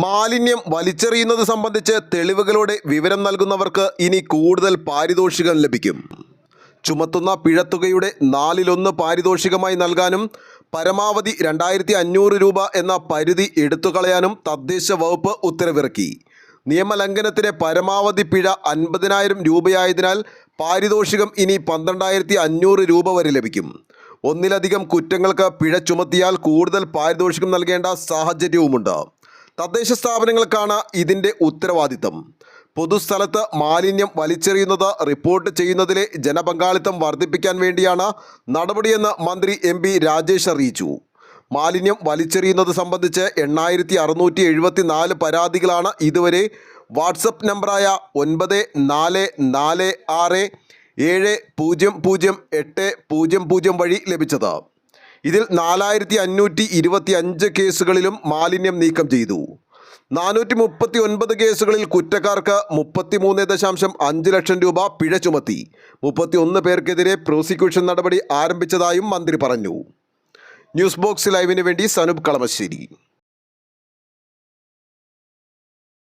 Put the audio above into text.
മാലിന്യം വലിച്ചെറിയുന്നത് സംബന്ധിച്ച് തെളിവുകളോടെ വിവരം നൽകുന്നവർക്ക് ഇനി കൂടുതൽ പാരിതോഷികം ലഭിക്കും. ചുമത്തുന്ന പിഴത്തുകയുടെ 1/4 പാരിതോഷികമായി നൽകാനും പരമാവധി 2500 രൂപ എന്ന പരിധി എടുത്തുകളയാനും തദ്ദേശ വകുപ്പ് ഉത്തരവിറക്കി. നിയമലംഘനത്തിന് പരമാവധി പിഴ 50,000 രൂപയായതിനാൽ പാരിതോഷികം ഇനി 12,500 രൂപ വരെ ലഭിക്കും. ഒന്നിലധികം കുറ്റങ്ങൾക്ക് പിഴ ചുമത്തിയാൽ കൂടുതൽ പാരിതോഷികം നൽകേണ്ട സാഹചര്യവുമുണ്ട്. തദ്ദേശ സ്ഥാപനങ്ങൾക്കാണ് ഇതിൻ്റെ ഉത്തരവാദിത്തം. പൊതുസ്ഥലത്ത് മാലിന്യം വലിച്ചെറിയുന്നത് റിപ്പോർട്ട് ചെയ്യുന്നതിലെ ജനപങ്കാളിത്തം വർദ്ധിപ്പിക്കാൻ വേണ്ടിയാണ് നടപടിയെന്ന് മന്ത്രി MP രാജേഷ് അറിയിച്ചു. മാലിന്യം വലിച്ചെറിയുന്നത് സംബന്ധിച്ച് 8674 പരാതികളാണ് ഇതുവരെ വാട്സപ്പ് നമ്പറായ 9446700800 വഴി ലഭിച്ചത്. ഇതിൽ 4525 കേസുകളിലും മാലിന്യം നീക്കം ചെയ്തു. 439 കേസുകളിൽ കുറ്റക്കാർക്ക് 33.5 ലക്ഷം രൂപ പിഴ ചുമത്തി. 31 പേർക്കെതിരെ പ്രോസിക്യൂഷൻ നടപടി ആരംഭിച്ചതായും മന്ത്രി പറഞ്ഞു. ന്യൂസ് ബോക്സ് ലൈവിന് വേണ്ടി സനൂപ് കളമശ്ശേരി.